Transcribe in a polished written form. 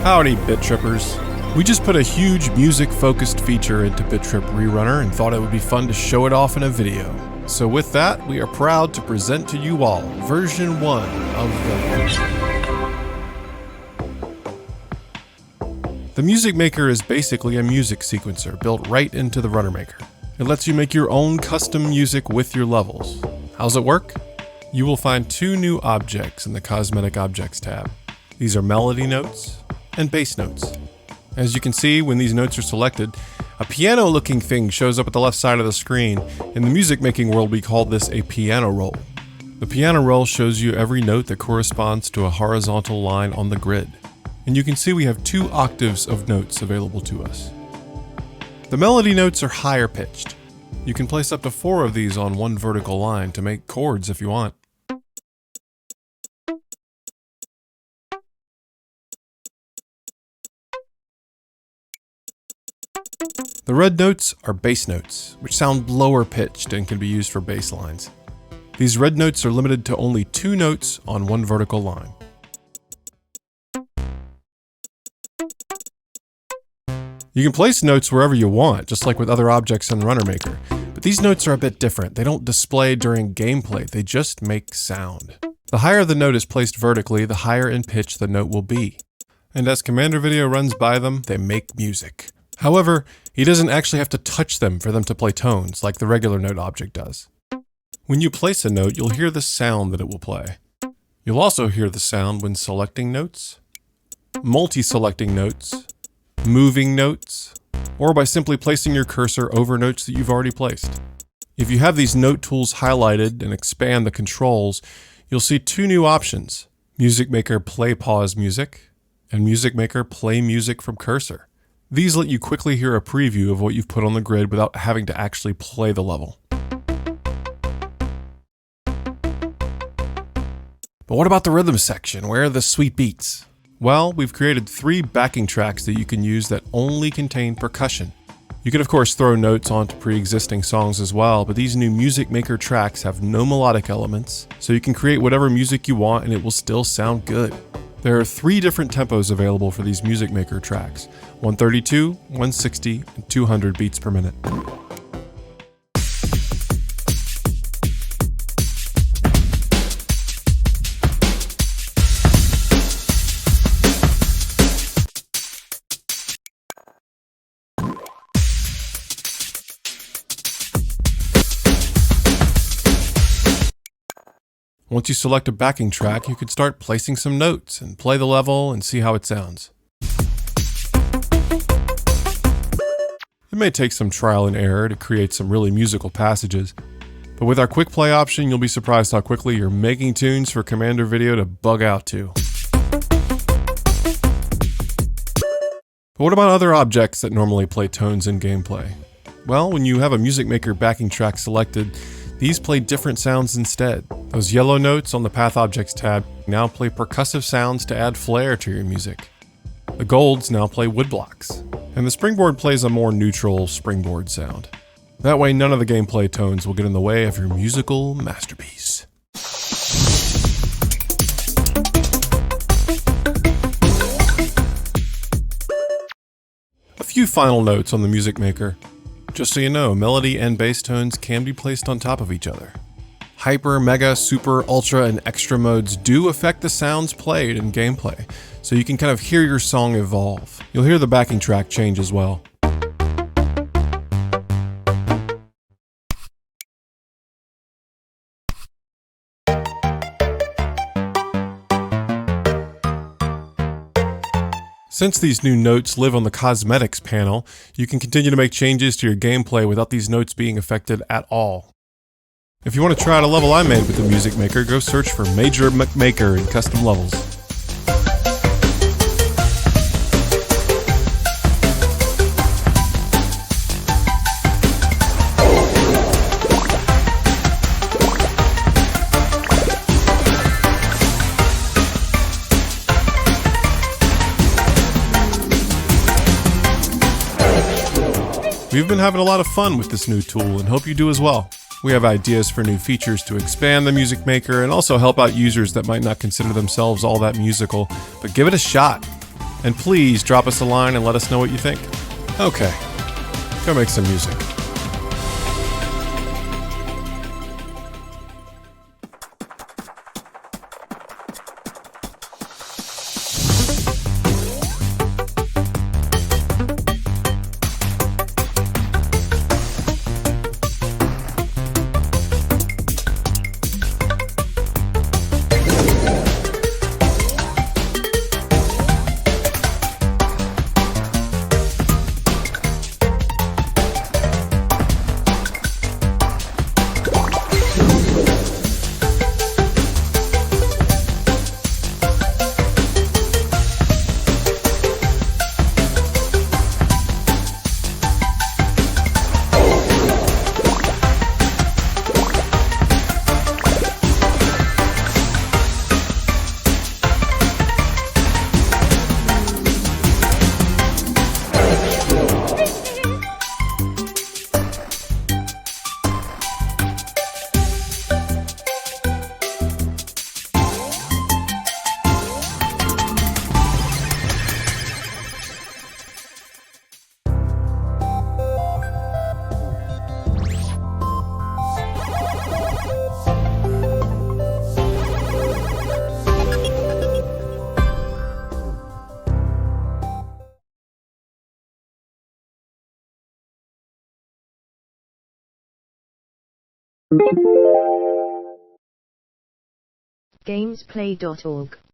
Howdy, Bit Trippers. We just put a huge music-focused feature into BitTrip Rerunner and thought it would be fun to show it off in a video. So with that, we are proud to present to you all version 1 of the Music Maker is basically a music sequencer built right into the Runner Maker. It lets you make your own custom music with your levels. How's it work? You will find 2 new objects in the Cosmetic Objects tab. These are melody notes and bass notes. As you can see, when these notes are selected, a piano-looking thing shows up at the left side of the screen. In the music making world, we call this a piano roll. The piano roll shows you every note that corresponds to a horizontal line on the grid. And you can see we have 2 octaves of notes available to us. The melody notes are higher pitched. You can place up to 4 of these on one vertical line to make chords if you want. The red notes are bass notes, which sound lower pitched and can be used for bass lines. These red notes are limited to only 2 notes on one vertical line. You can place notes wherever you want, just like with other objects in the Runner Maker, but these notes are a bit different. They don't display during gameplay, they just make sound. The higher the note is placed vertically, the higher in pitch the note will be. And as Commander Video runs by them, they make music. However, he doesn't actually have to touch them for them to play tones like the regular note object does. When you place a note, you'll hear the sound that it will play. You'll also hear the sound when selecting notes, multi-selecting notes, moving notes, or by simply placing your cursor over notes that you've already placed. If you have these note tools highlighted and expand the controls, you'll see 2 new options: Music Maker Play Pause Music and Music Maker Play Music from Cursor. These let you quickly hear a preview of what you've put on the grid without having to actually play the level. But what about the rhythm section? Where are the sweet beats? Well, we've created 3 backing tracks that you can use that only contain percussion. You can of course throw notes onto pre-existing songs as well, but these new Music Maker tracks have no melodic elements, so you can create whatever music you want and it will still sound good. There are 3 different tempos available for these Music Maker tracks: 132, 160, and 200 beats per minute. Once you select a backing track, you can start placing some notes and play the level and see how it sounds. It may take some trial and error to create some really musical passages, but with our quick play option, you'll be surprised how quickly you're making tunes for Commander Video to bug out to. But what about other objects that normally play tones in gameplay? Well, when you have a Music Maker backing track selected, these play different sounds instead. Those yellow notes on the Path Objects tab now play percussive sounds to add flair to your music. The golds now play woodblocks, and the springboard plays a more neutral springboard sound. That way none of the gameplay tones will get in the way of your musical masterpiece. A few final notes on the Music Maker. Just so you know, melody and bass tones can be placed on top of each other. Hyper, Mega, Super, Ultra, and Extra modes do affect the sounds played in gameplay, so you can kind of hear your song evolve. You'll hear the backing track change as well. Since these new notes live on the cosmetics panel, you can continue to make changes to your gameplay without these notes being affected at all. If you want to try out a level I made with the Music Maker, go search for Major McMaker in custom levels. We've been having a lot of fun with this new tool and hope you do as well. We have ideas for new features to expand the Music Maker and also help out users that might not consider themselves all that musical, but give it a shot. And please drop us a line and let us know what you think. Okay, go make some music. gamezplay.org